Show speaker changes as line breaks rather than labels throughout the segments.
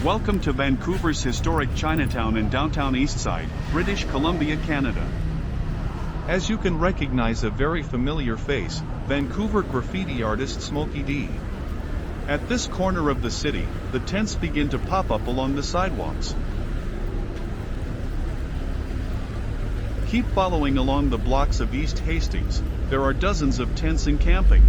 Welcome to Vancouver's historic Chinatown in downtown Eastside, British Columbia, Canada.
As you can recognize a very familiar face, Vancouver graffiti artist Smokey D. At this corner of the city, the tents begin to pop up along the sidewalks. Keep following along the blocks of East Hastings, there are dozens of tents and camping.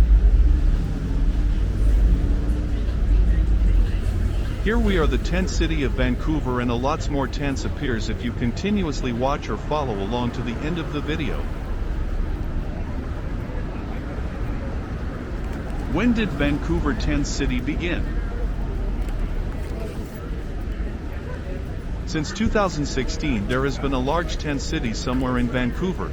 Here we are, the tent city of Vancouver, and a lots more tents appears if you continuously watch or follow along to the end of the video. When did Vancouver tent city begin? Since 2016 there has been a large tent city somewhere in Vancouver.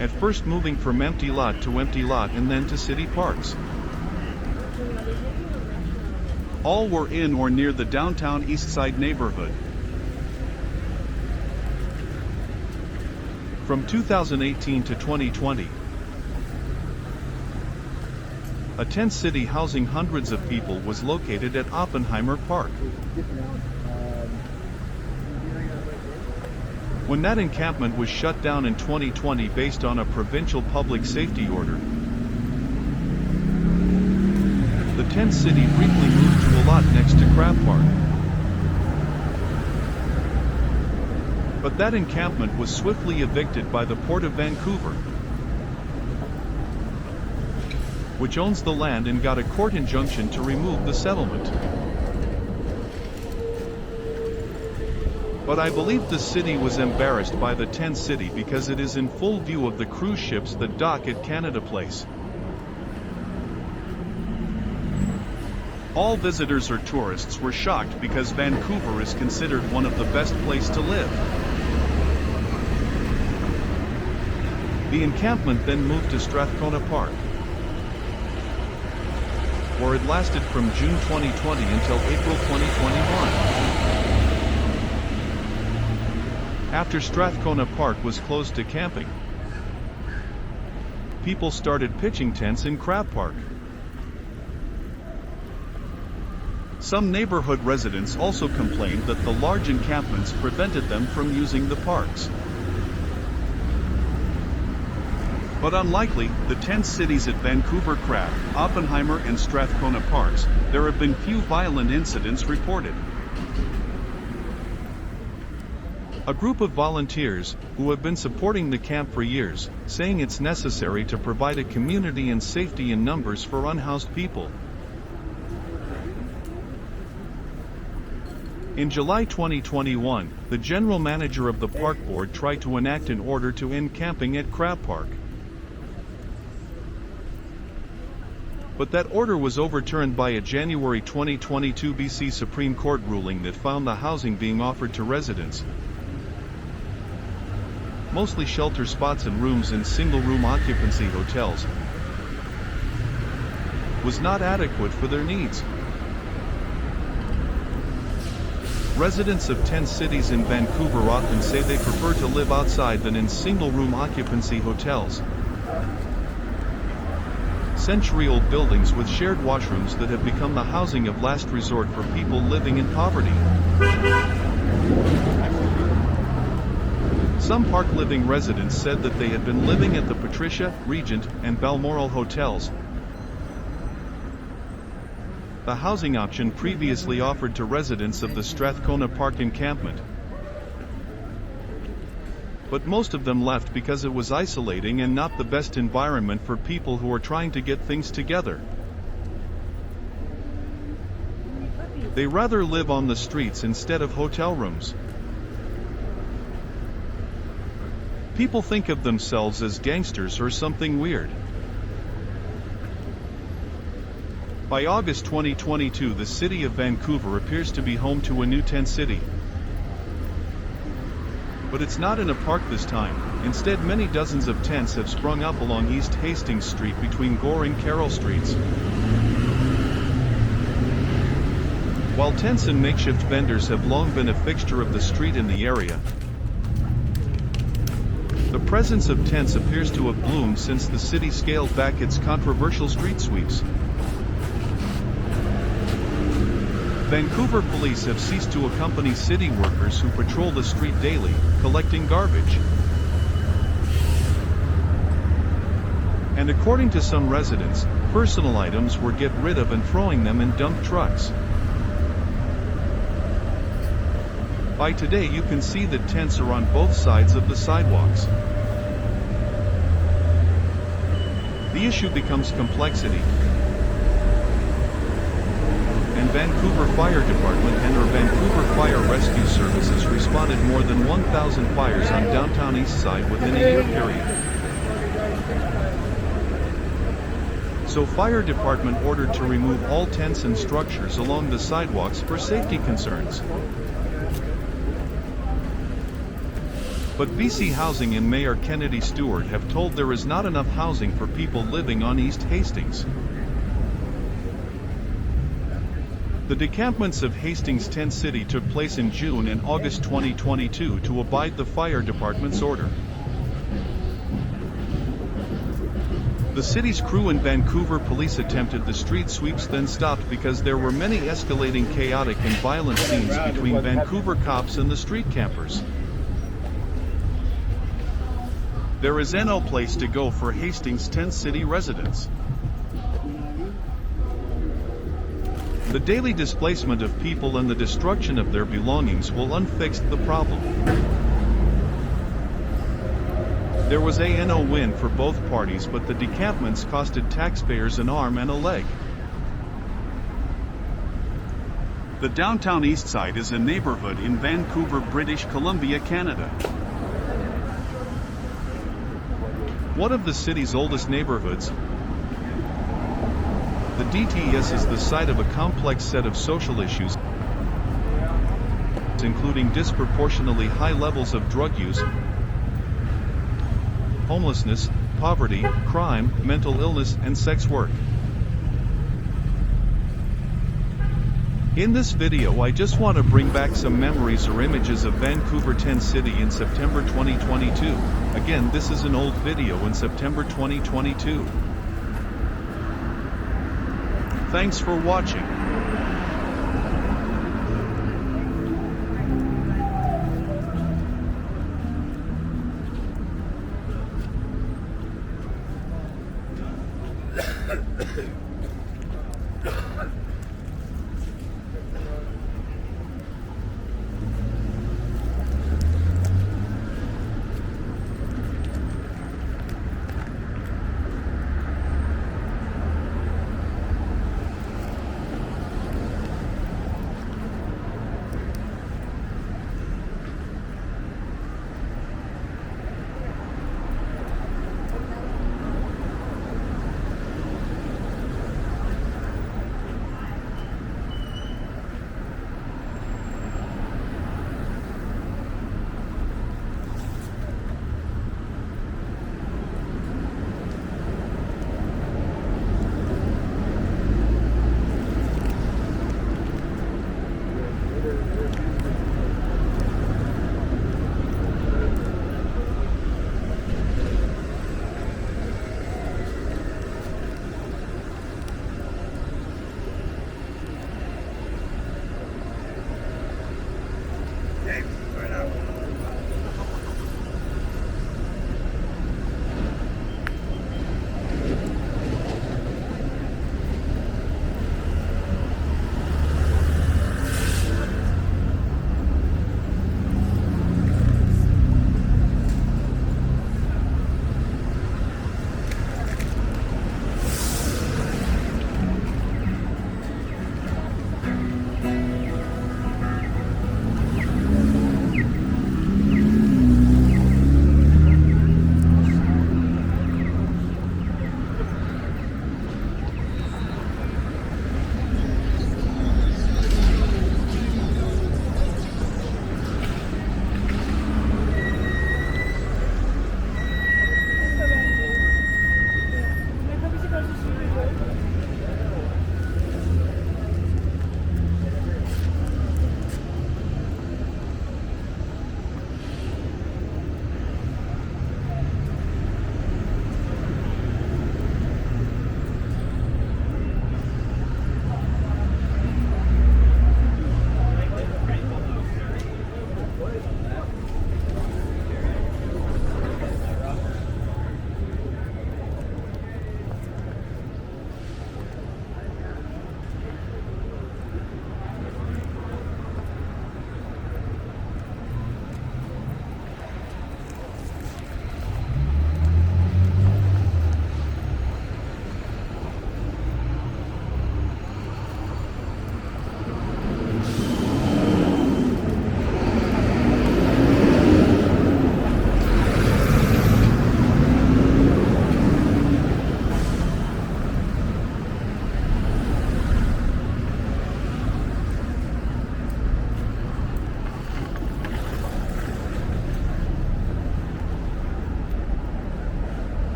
At first moving from empty lot to empty lot and then to city parks. All were in or near the downtown Eastside neighborhood. From 2018 to 2020, a tent city housing hundreds of people was located at Oppenheimer Park. When that encampment was shut down in 2020 based on a provincial public safety order, the tent city briefly moved to a lot next to Crab Park. But that encampment was swiftly evicted by the Port of Vancouver, which owns the land and got a court injunction to remove the settlement. But I believe the city was embarrassed by the tent city because it is in full view of the cruise ships that dock at Canada Place. All visitors or tourists were shocked because Vancouver is considered one of the best places to live. The encampment then moved to Strathcona Park, where it lasted from June 2020 until April 2021. After Strathcona Park was closed to camping, people started pitching tents in Crab Park. Some neighborhood residents also complained that the large encampments prevented them from using the parks. But unlikely, the tent cities at Vancouver, Crab, Oppenheimer and Strathcona Parks, there have been few violent incidents reported. A group of volunteers, who have been supporting the camp for years, saying it's necessary to provide a community and safety in numbers for unhoused people. In July 2021, the general manager of the park board tried to enact an order to end camping at Crab Park. But that order was overturned by a January 2022 BC Supreme Court ruling that found the housing being offered to residents, mostly shelter spots and rooms in single-room occupancy hotels, was not adequate for their needs. Residents of tent cities in Vancouver often say they prefer to live outside than in single-room occupancy hotels. Century-old buildings with shared washrooms that have become the housing of last resort for people living in poverty. Some park-living residents said that they had been living at the Patricia, Regent, and Balmoral hotels, the housing option previously offered to residents of the Strathcona Park encampment. But most of them left because it was isolating and not the best environment for people who are trying to get things together. They rather live on the streets instead of hotel rooms. People think of themselves as gangsters or something weird. By August 2022, the city of Vancouver appears to be home to a new tent city. But it's not in a park this time. Instead, many dozens of tents have sprung up along East Hastings Street between Gore and Carroll Streets. While tents and makeshift vendors have long been a fixture of the street in the area, the presence of tents appears to have bloomed since the city scaled back its controversial street sweeps. Vancouver police have ceased to accompany city workers who patrol the street daily, collecting garbage. And according to some residents, personal items were get rid of and throwing them in dump trucks. By today you can see that tents are on both sides of the sidewalks. The issue becomes complexity. And Vancouver Fire Department and/or Vancouver Fire Rescue Services responded more than 1,000 fires on downtown East Side within a year period. So Fire Department ordered to remove all tents and structures along the sidewalks for safety concerns. But BC Housing and Mayor Kennedy Stewart have told there is not enough housing for people living on East Hastings. The decampments of Hastings Tent City took place in June and August 2022 to abide the fire department's order. The city's crew and Vancouver police attempted the street sweeps, then stopped because there were many escalating chaotic and violent scenes between Vancouver cops and the street campers. There is no place to go for Hastings Tent City residents. The daily displacement of people and the destruction of their belongings will unfix the problem. There was a win for both parties, but the decampments costed taxpayers an arm and a leg.
The downtown East Side is a neighborhood in Vancouver, British Columbia, Canada.
One of the city's oldest neighborhoods, the DTS is the site of a complex set of social issues, including disproportionately high levels of drug use, homelessness, poverty, crime, mental illness, and sex work. In this video I just want to bring back some memories or images of Vancouver Tent City in September 2022. Again, this is an old video in September 2022. Thanks for watching.